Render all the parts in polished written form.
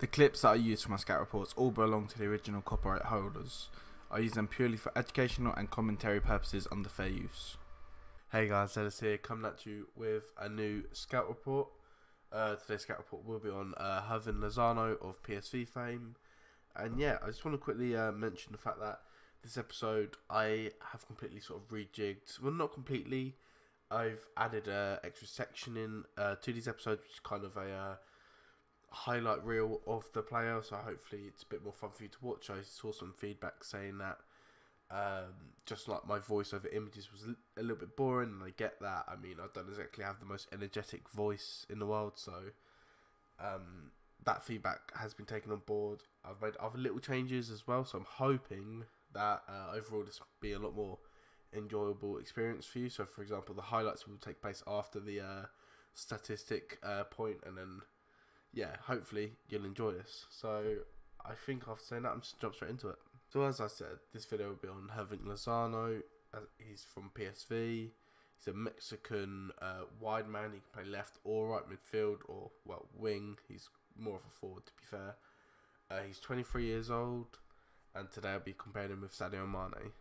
The clips that I use for my scout reports all belong to the original copyright holders. I use them purely for educational and commentary purposes under fair use. Hey guys, Ellis here, coming at you with a new scout report. Today's scout report will be on Hirving Lozano of PSV fame. And yeah, I just want to quickly mention the fact that this episode I have completely sort of rejigged. Well, not completely. I've added an extra section in to these episodes, which is kind of a highlight reel of the player. So hopefully it's a bit more fun for you to watch. I saw some feedback saying that just like my voiceover images was a little bit boring, and I get that. I mean, I don't exactly have the most energetic voice in the world, so that feedback has been taken on board. I've made other little changes as well, so I'm hoping that overall this will be a lot more enjoyable experience for you. So for example, the highlights will take place after the statistic point, and then yeah, hopefully you'll enjoy this. So I think after saying that, I'm just jump straight into it. So as I said, this video will be on Hirving Lozano. He's from PSV. He's a Mexican wide man. He can play left or right midfield, or well, wing. He's more of a forward, to be fair. He's 23 years old, and today I'll be comparing him with Sadio Mane.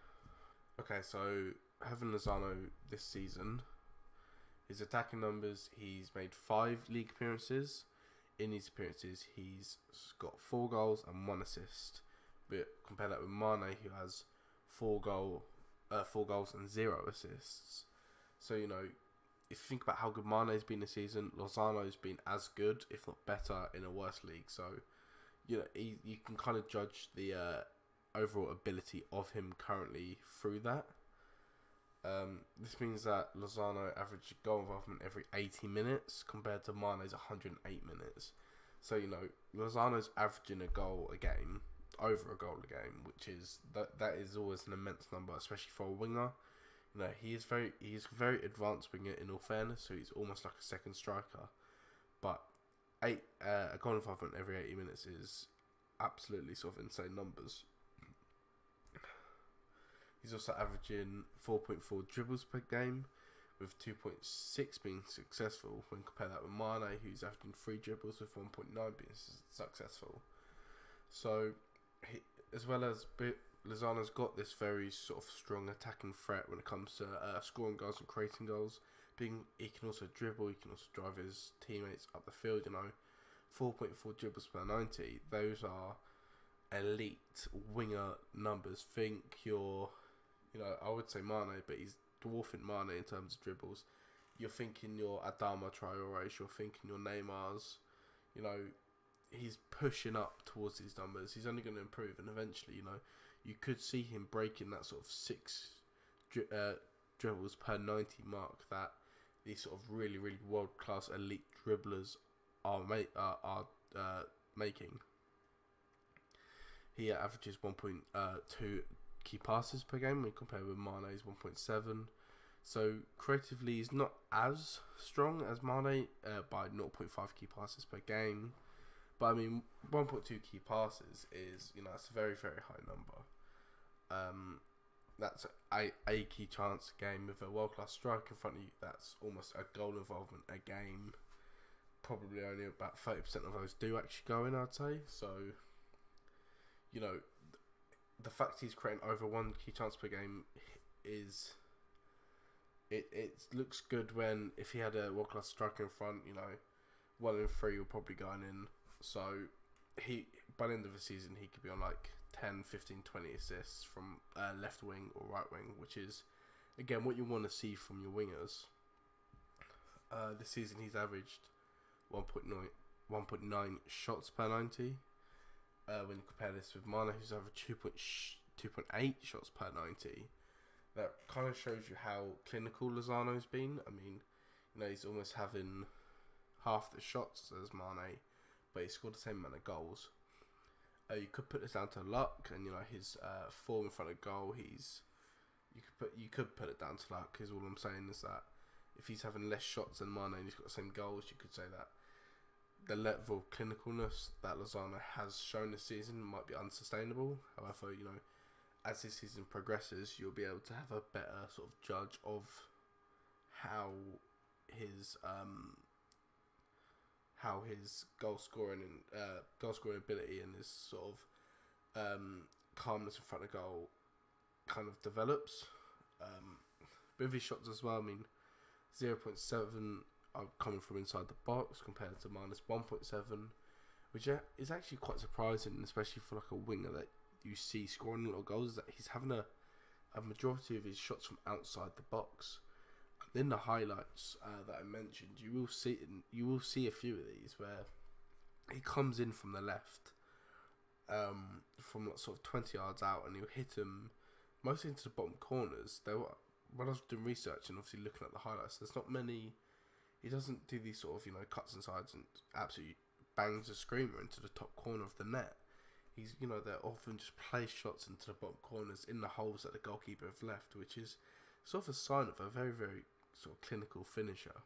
Okay, so Hirving Lozano this season, his attacking numbers, he's made 5 league appearances. In these appearances, he's got 4 goals and 1 assist. But compare that with Mane, who has 4 goals and 0 assists. So, you know, if you think about how good Mane's been this season, Lozano's been as good, if not better, in a worse league. So, you know, you can kind of judge the overall ability of him currently through that. This means that Lozano averaged goal involvement every 80 minutes compared to Mane's 108 minutes. So, you know, Lozano's averaging a goal a game, over a goal a game, which is that is always an immense number, especially for a winger. You know, he's a very advanced winger in all fairness, so he's almost like a second striker. But a goal involvement every 80 minutes is absolutely sort of insane numbers. He's also averaging 4.4 dribbles per game, with 2.6 being successful. When compare that with Mane, who's averaging 3 dribbles with 1.9 being successful. So, as well as Lozano's got this very sort of strong attacking threat when it comes to scoring goals and creating goals. He can also dribble, he can also drive his teammates up the field. You know, 4.4 dribbles per 90. Those are elite winger numbers. Think I would say Mane, but he's dwarfing Mane in terms of dribbles. You're thinking your Adama Traore's, you're thinking your Neymar's. You know, he's pushing up towards these numbers. He's only going to improve, and eventually, you know, you could see him breaking that sort of 6 dribbles per 90 mark that these sort of really, really world-class elite dribblers are making. He averages 1.2 key passes per game when compared with Mane's 1.7. So creatively, he's not as strong as Mane by 0.5 key passes per game. But I mean, 1.2 key passes is, you know, that's a very, very high number. That's a key chance a game with a world-class striker in front of you. That's almost a goal involvement a game. Probably only about 30% of those do actually go in, I'd say. So, you know, the fact he's creating over 1 key chance per game is... It looks good when, if he had a world-class striker in front, you know, 1 in 3 will probably go in. So, by the end of the season, he could be on like 10, 15, 20 assists from left wing or right wing, which is, again, what you want to see from your wingers. This season, he's averaged 1.9 shots per 90. When you compare this with Mane, who's averaged 2.8 shots per 90. That kind of shows you how clinical Lozano's been. I mean, you know, he's almost having half the shots as Mane, but he scored the same amount of goals. You could put this down to luck, and you know, his form in front of goal. You could put it down to luck. Because all I'm saying is that if he's having less shots than Mane and he's got the same goals, you could say that the level of clinicalness that Lozano has shown this season might be unsustainable. However, you know, as this season progresses, you'll be able to have a better sort of judge of how his how his goal scoring ability and his sort of calmness in front of goal kind of develops. With his shots as well, I mean, 0.7 are coming from inside the box compared to minus 1.7, which is actually quite surprising, especially for like a winger that you see scoring a lot of goals. That he's having a majority of his shots from outside the box. And in the highlights that I mentioned, you will see a few of these where he comes in from the left, from like sort of 20 yards out, and he'll hit them mostly into the bottom corners. When I was doing research and obviously looking at the highlights, there's not many. He doesn't do these sort of cuts and sides and absolutely bangs a screamer into the top corner of the net. He's they often just place shots into the bottom corners in the holes that the goalkeeper have left, which is sort of a sign of a very, very sort of clinical finisher.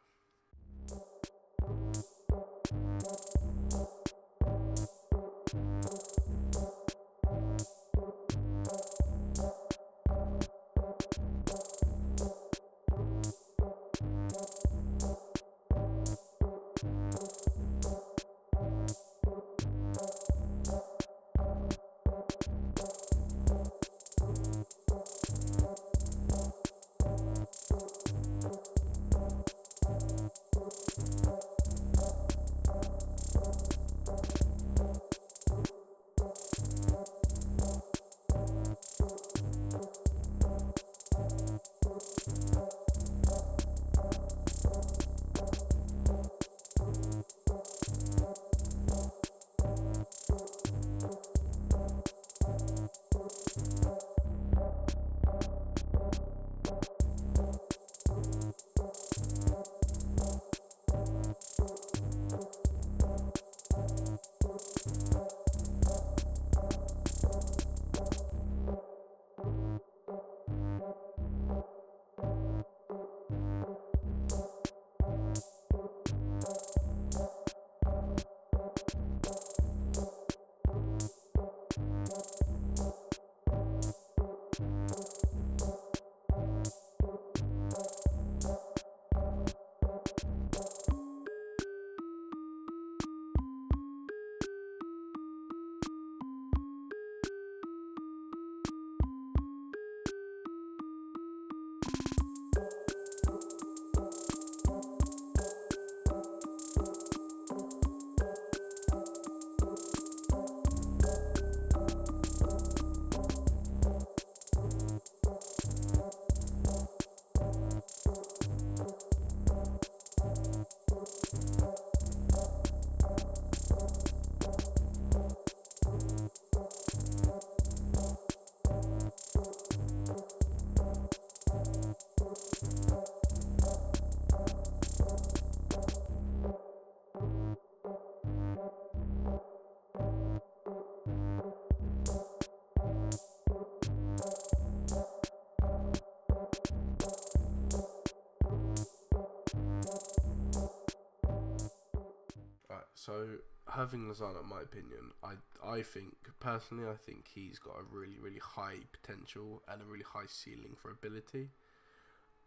So, Hirving Lozano, in my opinion, I think he's got a really, really high potential and a really high ceiling for ability.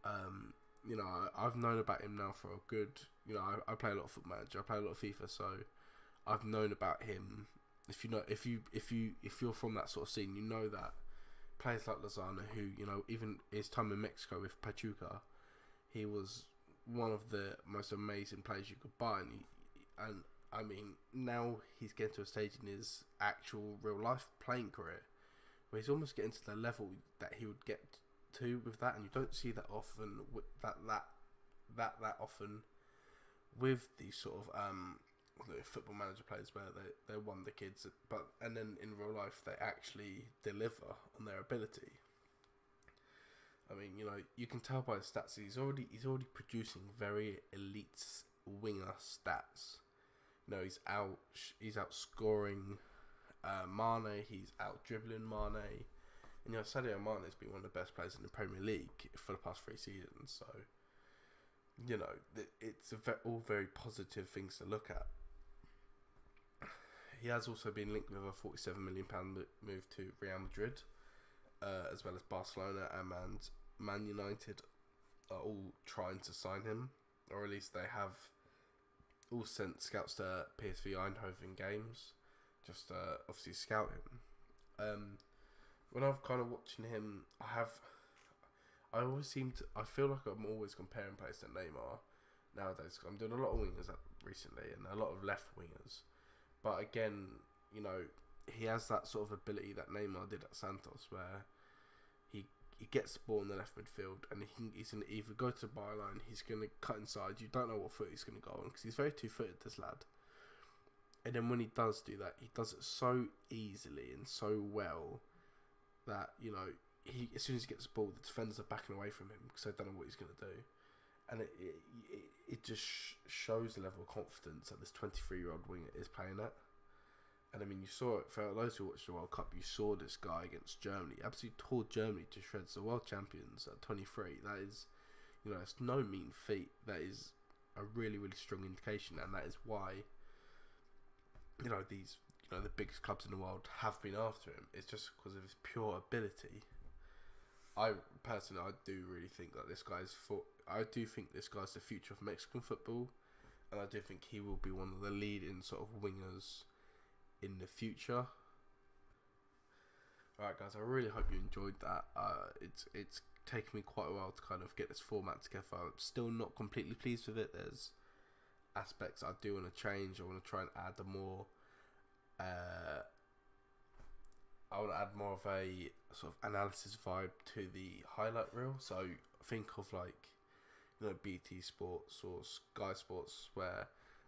I've known about him now for a good, I play a lot of Foot Manager, I play a lot of FIFA, so I've known about him. If you're from that sort of scene, you know that players like Lozano, who, even his time in Mexico with Pachuca, he was one of the most amazing players you could buy, and I mean, now he's getting to a stage in his actual real life playing career where he's almost getting to the level that he would get to with that, and you don't see that often that often with these sort of Football Manager players where they're wonder kids, and then in real life they actually deliver on their ability. I mean, you can tell by his stats he's already producing very elite winger stats. He's out scoring Mane, he's out dribbling Mane, and Sadio Mane has been one of the best players in the Premier League for the past 3 seasons. So it's all very positive things to look at. He has also been linked with a £47 million move to Real Madrid, as well as Barcelona and Man United are all trying to sign him, or at least they have all sent scouts to PSV Eindhoven games, just obviously scout him. When I've kind of watching him, I feel like I'm always comparing players to Neymar nowadays. I'm doing a lot of wingers recently and a lot of left wingers, but again, you know, he has that sort of ability that Neymar did at Santos, where he gets the ball in the left midfield and he's going to either go to the byline, he's going to cut inside. You don't know what foot he's going to go on because he's very two-footed, this lad. And then when he does do that, he does it so easily and so well that, you know, as soon as he gets the ball, the defenders are backing away from him because they don't know what he's going to do. And it just shows the level of confidence that this 23-year-old winger is playing at. And I mean, you saw it for those who watched the World Cup. You saw this guy against Germany, absolutely tore Germany to shreds. The world champions at 23. That is, you know, it's no mean feat. That is a really, really strong indication, and that is why, you know, the biggest clubs in the world have been after him. It's just because of his pure ability. I do really think that this guy's the future of Mexican football, and I do think he will be one of the leading sort of wingers in the future. Alright guys, I really hope you enjoyed that. It's taken me quite a while to kind of get this format together. I'm still not completely pleased with it. There's aspects I do want to change. I want to try and add more of a sort of analysis vibe to the highlight reel. So think of like, you know, BT Sports or Sky Sports, where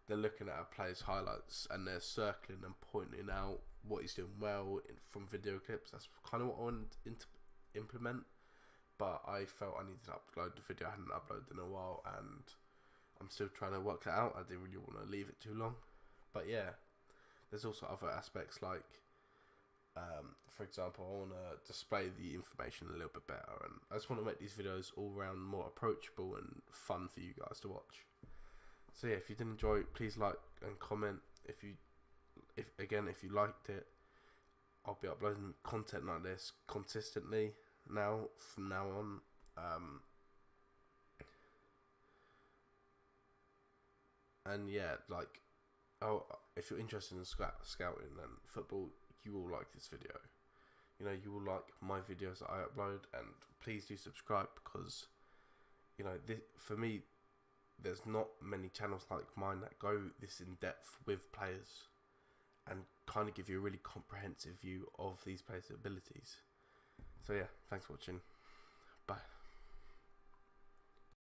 they're looking at a player's highlights and they're circling and pointing out what he's doing well from video clips. That's kind of what I wanted to implement, but I felt I needed to upload the video. I hadn't uploaded in a while, and I'm still trying to work that out. I didn't really want to leave it too long, but yeah, there's also other aspects like, for example, I want to display the information a little bit better, and I just want to make these videos all around more approachable and fun for you guys to watch. So yeah, if you did enjoy it, please like and comment. If you liked it, I'll be uploading content like this consistently from now on. And yeah, like, if you're interested in scouting and football, you will like this video. You know, you will like my videos that I upload, and please do subscribe because, you know, for me, there's not many channels like mine that go this in depth with players and kind of give you a really comprehensive view of these players' abilities. So yeah, thanks for watching. Bye.